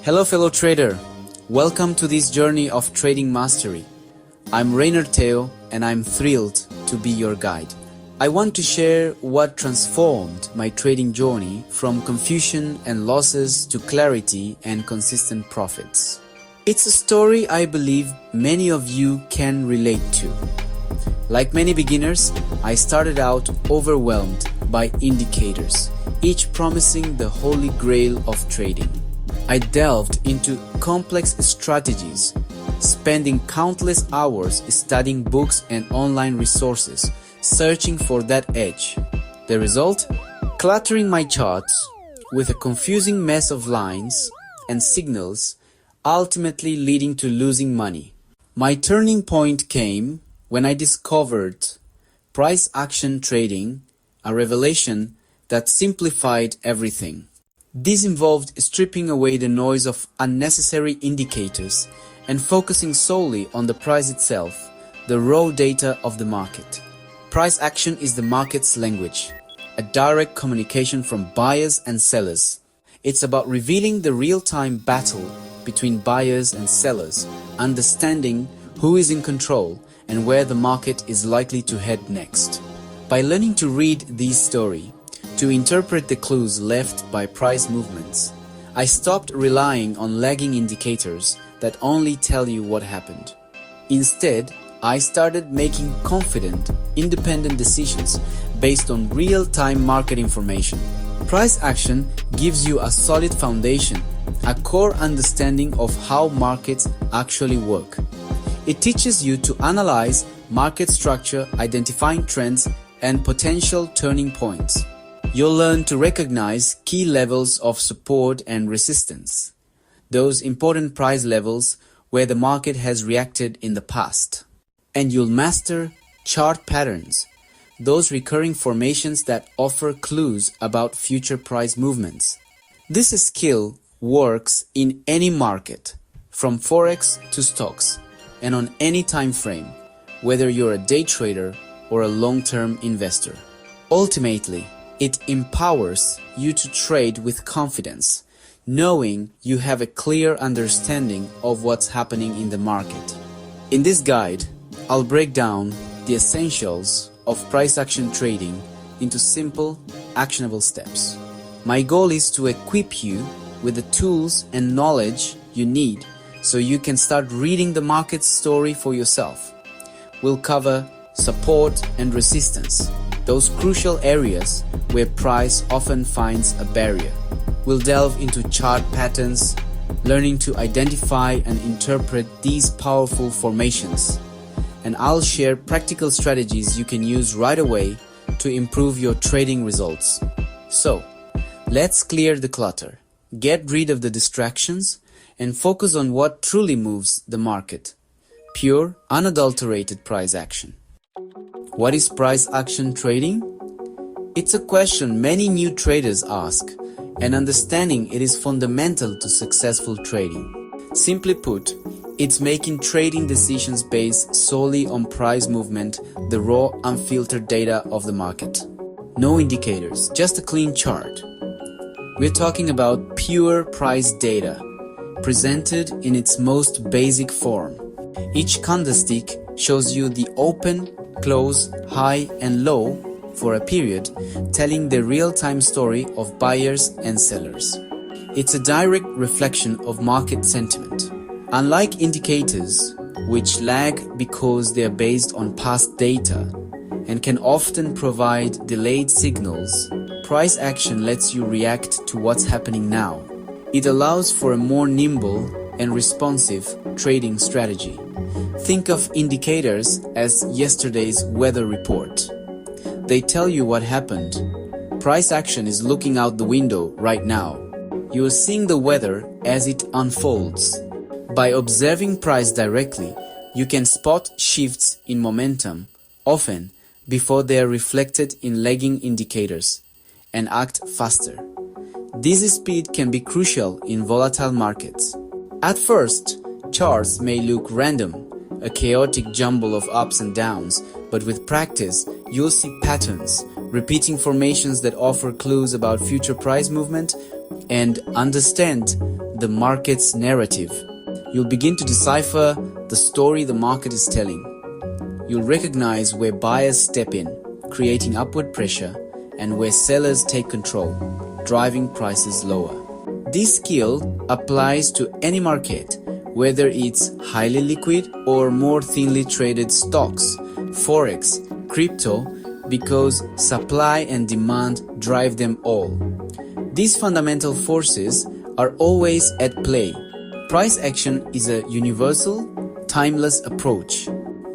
Hello fellow trader, welcome to this journey of trading mastery. I'm Rayner Teo and I'm thrilled to be your guide. I want to share what transformed my trading journey from confusion and losses to clarity and consistent profits. It's a story I believe many of you can relate to. Like many beginners, I started out overwhelmed by indicators, each promising the holy grail of trading. I delved into complex strategies, spending countless hours studying books and online resources, searching for that edge. The result? Cluttering my charts with a confusing mess of lines and signals, ultimately leading to losing money. My turning point came when I discovered price action trading, a revelation that simplified everything. This involved stripping away the noise of unnecessary indicators and focusing solely on the price itself, the raw data of the market. Price action is the market's language, a direct communication from buyers and sellers. It's about revealing the real-time battle between buyers and sellers, understanding who is in control and where the market is likely to head next. By learning to read this story, to interpret the clues left by price movements, I stopped relying on lagging indicators that only tell you what happened. Instead, I started making confident, independent decisions based on real-time market information. Price action gives you a solid foundation, a core understanding of how markets actually work. It teaches you to analyze market structure, identifying trends and potential turning points. You'll learn to recognize key levels of support and resistance, those important price levels where the market has reacted in the past. And you'll master chart patterns, those recurring formations that offer clues about future price movements. This skill works in any market, from Forex to stocks, and on any time frame, whether you're a day trader or a long-term investor. Ultimately, it empowers you to trade with confidence, knowing you have a clear understanding of what's happening in the market. In this guide, I'll break down the essentials of price action trading into simple, actionable steps. My goal is to equip you with the tools and knowledge you need so you can start reading the market's story for yourself. We'll cover support and resistance, those crucial areas where price often finds a barrier. We'll delve into chart patterns, learning to identify and interpret these powerful formations. And I'll share practical strategies you can use right away to improve your trading results. So, let's clear the clutter, get rid of the distractions, and focus on what truly moves the market. Pure, unadulterated price action. What is price action trading? It's a question many new traders ask, and understanding it is fundamental to successful trading. Simply put, it's making trading decisions based solely on price movement, the raw, unfiltered data of the market. No indicators, just a clean chart. We're talking about pure price data, presented in its most basic form. Each candlestick shows you the open, close, high and low for a period, telling the real-time story of buyers and sellers. It's a direct reflection of market sentiment. Unlike indicators, which lag because they are based on past data and can often provide delayed signals, price action lets you react to what's happening now. It allows for a more nimble and responsive trading strategy. Think of indicators as yesterday's weather report. They tell you what happened. Price action is looking out the window right now. You are seeing the weather as it unfolds. By observing price directly, you can spot shifts in momentum, often before they are reflected in lagging indicators, and act faster. This speed can be crucial in volatile markets. At first, charts may look random, a chaotic jumble of ups and downs, but with practice, you'll see patterns, repeating formations that offer clues about future price movement, and understand the market's narrative. You'll begin to decipher the story the market is telling. You'll recognize where buyers step in, creating upward pressure, and where sellers take control, driving prices lower. This skill applies to any market, whether it's highly liquid or more thinly traded stocks, forex, crypto, because supply and demand drive them all. These fundamental forces are always at play. Price action is a universal, timeless approach.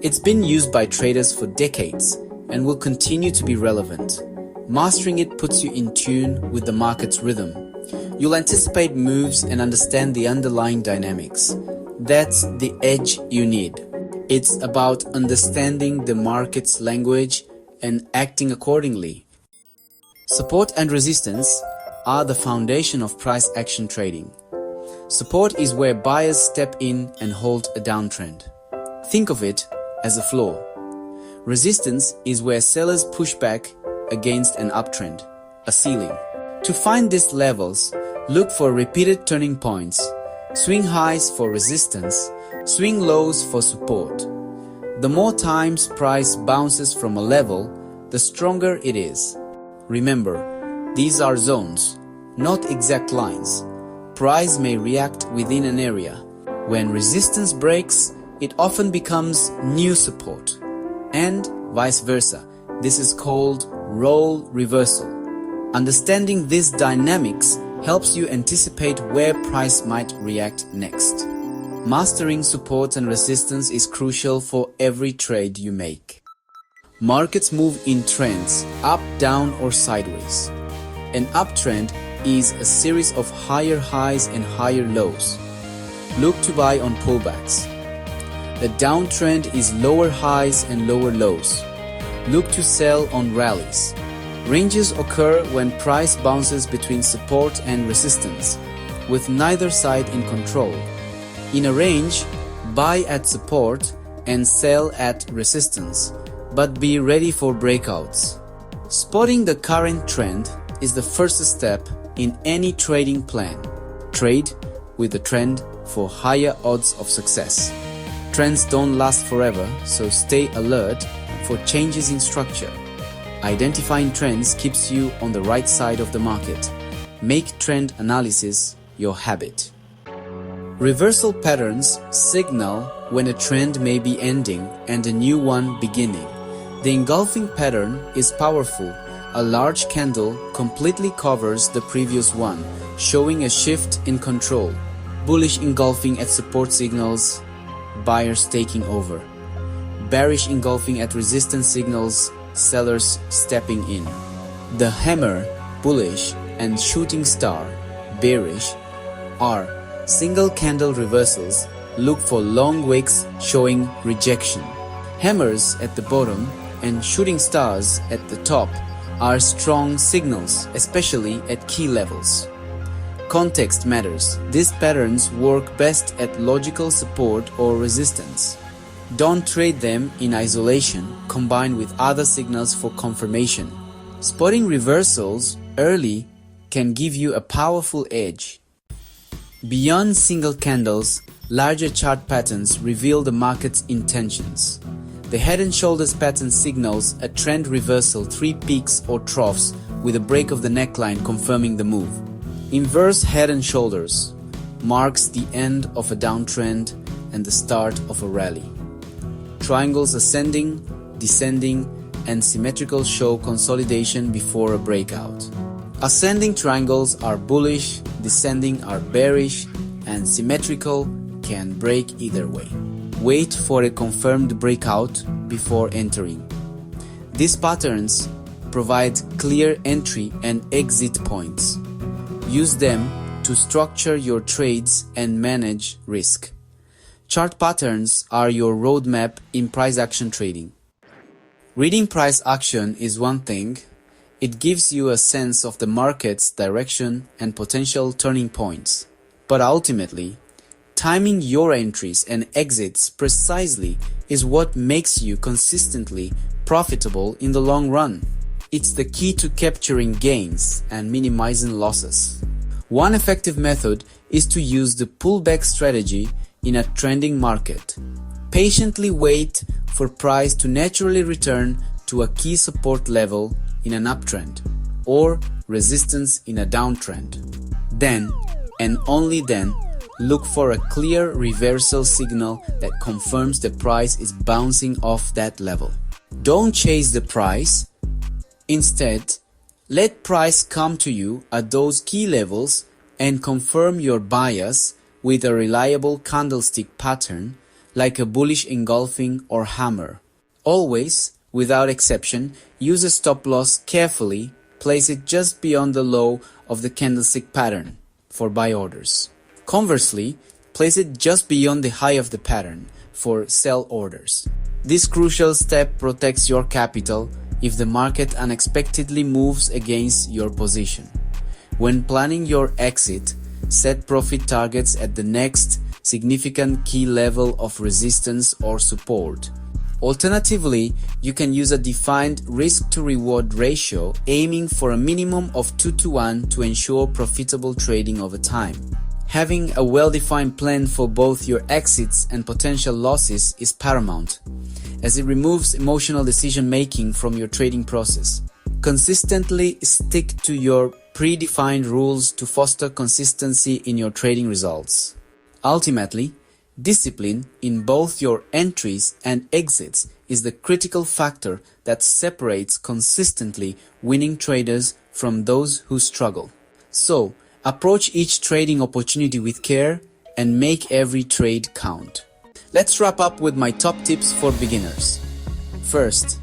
It's been used by traders for decades and will continue to be relevant. Mastering it puts you in tune with the market's rhythm. You'll anticipate moves and understand the underlying dynamics. That's the edge you need. It's about understanding the market's language and acting accordingly. Support and resistance are the foundation of price action trading. Support is where buyers step in and hold a downtrend. Think of it as a floor. Resistance is where sellers push back against an uptrend, a ceiling. To find these levels, look for repeated turning points, swing highs for resistance, swing lows for support. The more times price bounces from a level, the stronger it is. Remember, these are zones, not exact lines. Price may react within an area. When resistance breaks, it often becomes new support, and vice versa. This is called role reversal. Understanding these dynamics helps you anticipate where price might react next. Mastering support and resistance is crucial for every trade you make. Markets move in trends, up, down, or sideways. An uptrend is a series of higher highs and higher lows. Look to buy on pullbacks. The downtrend is lower highs and lower lows. Look to sell on rallies. Ranges occur when price bounces between support and resistance, with neither side in control. In a range, buy at support and sell at resistance, but be ready for breakouts. Spotting the current trend is the first step in any trading plan. Trade with the trend for higher odds of success. Trends don't last forever, so stay alert for changes in structure. Identifying trends keeps you on the right side of the market. Make trend analysis your habit. Reversal patterns signal when a trend may be ending and a new one beginning. The engulfing pattern is powerful. A large candle completely covers the previous one, showing a shift in control. Bullish engulfing at support signals, buyers taking over. Bearish engulfing at resistance signals, sellers stepping in. The hammer, bullish, and shooting star, bearish, are single candle reversals. Look for long wicks showing rejection. Hammers at the bottom and shooting stars at the top are strong signals, especially at key levels. Context matters. These patterns work best at logical support or resistance. Don't trade them in isolation, combine with other signals for confirmation. Spotting reversals early can give you a powerful edge. Beyond single candles, larger chart patterns reveal the market's intentions. The head and shoulders pattern signals a trend reversal, 3 peaks or troughs with a break of the neckline confirming the move. Inverse head and shoulders marks the end of a downtrend and the start of a rally. Triangles ascending, descending, and symmetrical show consolidation before a breakout. Ascending triangles are bullish, descending are bearish, and symmetrical can break either way. Wait for a confirmed breakout before entering. These patterns provide clear entry and exit points. Use them to structure your trades and manage risk. Chart patterns are your roadmap in price action trading. Reading price action is one thing. It gives you a sense of the market's direction and potential turning points. But ultimately, timing your entries and exits precisely is what makes you consistently profitable in the long run. It's the key to capturing gains and minimizing losses. One effective method is to use the pullback strategy in a trending market. Patiently wait for price to naturally return to a key support level in an uptrend or resistance in a downtrend. Then, and only then, look for a clear reversal signal that confirms the price is bouncing off that level. Don't chase the price. Instead, let price come to you at those key levels and confirm your bias with a reliable candlestick pattern like a bullish engulfing or hammer. Always, without exception, use a stop loss carefully, place it just beyond the low of the candlestick pattern for buy orders. Conversely, place it just beyond the high of the pattern for sell orders. This crucial step protects your capital if the market unexpectedly moves against your position. When planning your exit, set profit targets at the next significant key level of resistance or support. Alternatively, you can use a defined risk-to-reward ratio aiming for a minimum of 2-to-1 to ensure profitable trading over time. Having a well-defined plan for both your exits and potential losses is paramount, as it removes emotional decision-making from your trading process. Consistently stick to your predefined rules to foster consistency in your trading results. Ultimately, discipline in both your entries and exits is the critical factor that separates consistently winning traders from those who struggle. So, approach each trading opportunity with care and make every trade count. Let's wrap up with my top tips for beginners. First,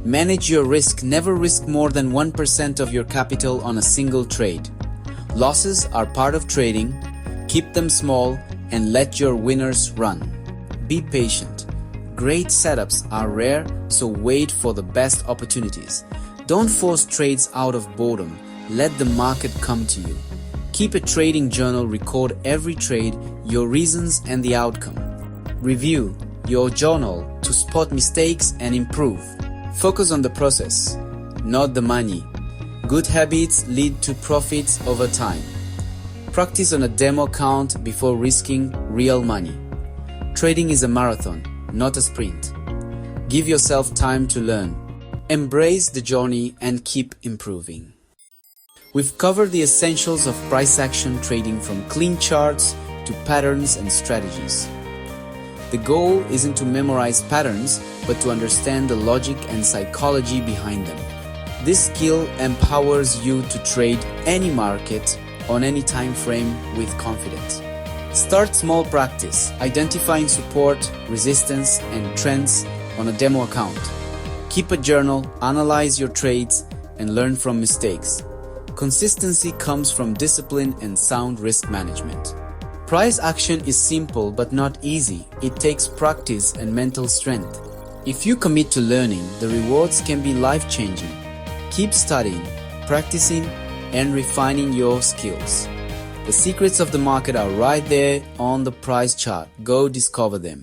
manage your risk. Never risk more than 1% of your capital on a single trade. Losses are part of trading. Keep them small and let your winners run. Be patient. Great setups are rare, so wait for the best opportunities. Don't force trades out of boredom. Let the market come to you. Keep a trading journal, record every trade, your reasons and the outcome. Review your journal to spot mistakes and improve. Focus on the process, not the money. Good habits lead to profits over time. Practice on a demo account before risking real money. Trading is a marathon, not a sprint. Give yourself time to learn. Embrace the journey and keep improving. We've covered the essentials of price action trading, from clean charts to patterns and strategies. The goal isn't to memorize patterns, but to understand the logic and psychology behind them. This skill empowers you to trade any market on any time frame with confidence. Start small. Practice identifying support, resistance, and trends on a demo account. Keep a journal, analyze your trades, and learn from mistakes. Consistency comes from discipline and sound risk management. Price action is simple but not easy. It takes practice and mental strength. If you commit to learning, the rewards can be life-changing. Keep studying, practicing, and refining your skills. The secrets of the market are right there on the price chart. Go discover them.